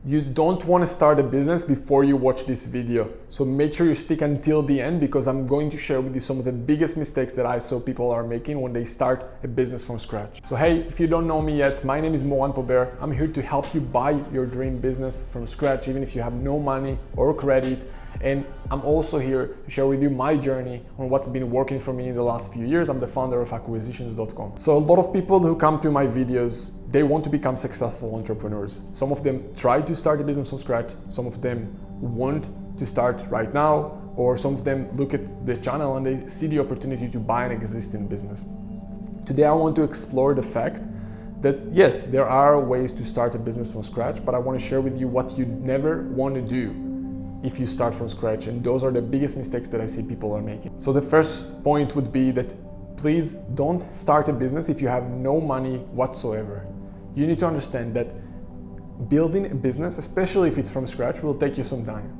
You don't want to start a business before you watch this video. So make sure you stick until the end, because I'm going to share with you some of the biggest mistakes that I saw people are making when they start a business from scratch. So hey, if you don't know me yet, my name is Moran Pober. I'm here to help you buy your dream business from scratch, even if you have no money or credit. And I'm also here to share with you my journey on what's been working for me in the last few years. I'm the founder of Acquisitions.com. So a lot of people who come to my videos, they want to become successful entrepreneurs. Some of them try to start a business from scratch. Some of them want to start right now, or some of them look at the channel and they see the opportunity to buy an existing business. Today, I want to explore the fact that yes, there are ways to start a business from scratch, but I want to share with you what you never want to do if you start from scratch. And those are the biggest mistakes that I see people are making. So the first point would be that please don't start a business if you have no money whatsoever. You need to understand that building a business, especially if it's from scratch, will take you some time.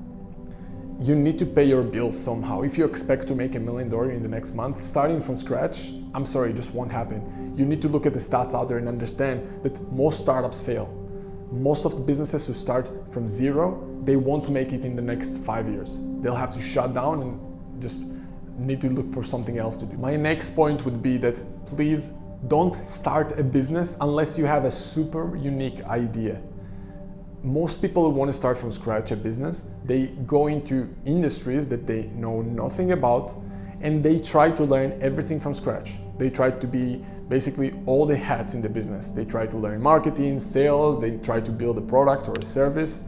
You need to pay your bills somehow. If you expect to make $1 million in the next month, starting from scratch, I'm sorry, it just won't happen. You need to look at the stats out there and understand that most startups fail. Most of the businesses who start from zero, they won't make it in the next 5 years. They'll have to shut down and just need to look for something else to do. My next point would be that please don't start a business unless you have a super unique idea. Most people who want to start from scratch a business, they go into industries that they know nothing about and they try to learn everything from scratch. They try to be basically all the hats in the business. They try to learn marketing, sales, they try to build a product or a service.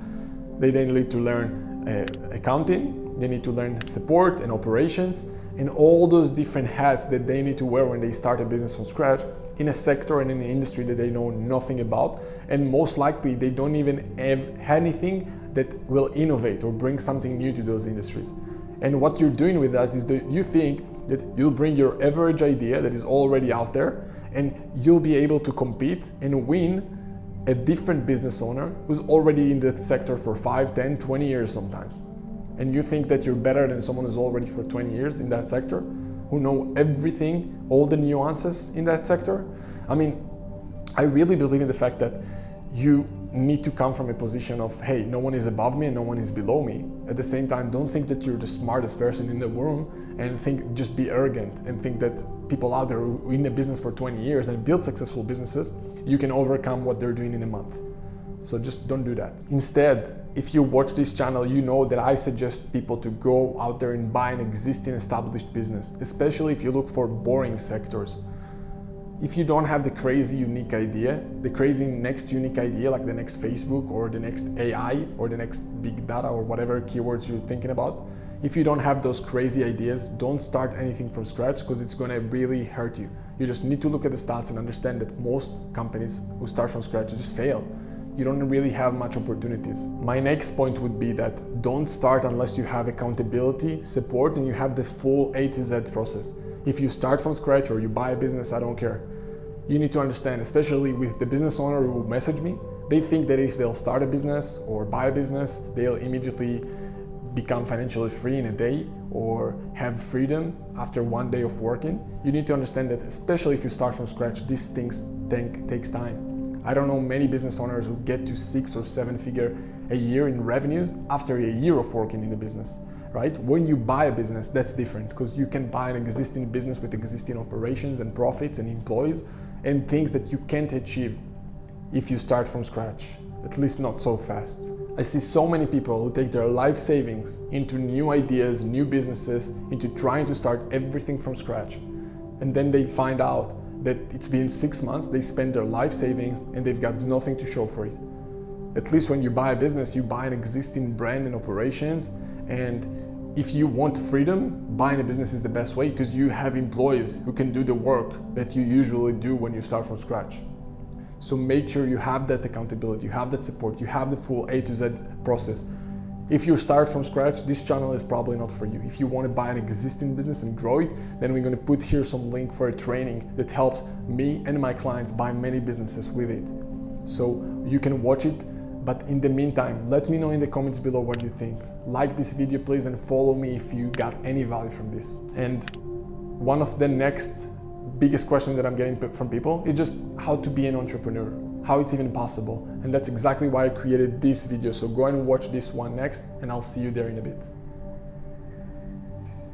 They then need to learn accounting, they need to learn support and operations, and all those different hats that they need to wear when they start a business from scratch in a sector and in an industry that they know nothing about. And most likely they don't even have anything that will innovate or bring something new to those industries. And what you're doing with that is that you think that you'll bring your average idea that is already out there and you'll be able to compete and win a different business owner who's already in that sector for 5, 10, 20 years sometimes. And you think that you're better than someone who's already for 20 years in that sector, who know everything, all the nuances in that sector. I mean, I really believe in the fact that you need to come from a position of, hey, no one is above me and no one is below me. At the same time, don't think that you're the smartest person in the room and just be arrogant and think that people out there who are in the business for 20 years and build successful businesses, you can overcome what they're doing in a month. So just don't do that. Instead, if you watch this channel, you know that I suggest people to go out there and buy an existing established business, especially if you look for boring sectors. If you don't have the crazy unique idea, the crazy next unique idea, like the next Facebook or the next AI or the next big data or whatever keywords you're thinking about, if you don't have those crazy ideas, don't start anything from scratch, because it's going to really hurt you. You just need to look at the stats and understand that most companies who start from scratch just fail. You don't really have much opportunities. My next point would be that don't start unless you have accountability, support, and you have the full A to Z process. If you start from scratch or you buy a business, I don't care. You need to understand, especially with the business owner who messaged me, they think that if they'll start a business or buy a business, they'll immediately become financially free in a day or have freedom after 1 day of working. You need to understand that, especially if you start from scratch, these things takes time. I don't know many business owners who get to 6 or 7 figure a year in revenues after a year of working in the business, right? When you buy a business, that's different, because you can buy an existing business with existing operations and profits and employees and things that you can't achieve if you start from scratch, at least not so fast. I see so many people who take their life savings into new ideas, new businesses, into trying to start everything from scratch. And then they find out that it's been 6 months, they spend their life savings and they've got nothing to show for it. At least when you buy a business, you buy an existing brand and operations, and if you want freedom, buying a business is the best way, because you have employees who can do the work that you usually do when you start from scratch. So make sure you have that accountability, you have that support, you have the full A to Z process. If you start from scratch, this channel is probably not for you. If you want to buy an existing business and grow it, then we're going to put here some link for a training that helps me and my clients buy many businesses with it. So you can watch it, but in the meantime, let me know in the comments below what you think. Like this video, please, and follow me if you got any value from this. And one of the next biggest questions that I'm getting from people is just how to be an entrepreneur. how it's even possible. And that's exactly why I created this video. So go and watch this one next, and I'll see you there in a bit.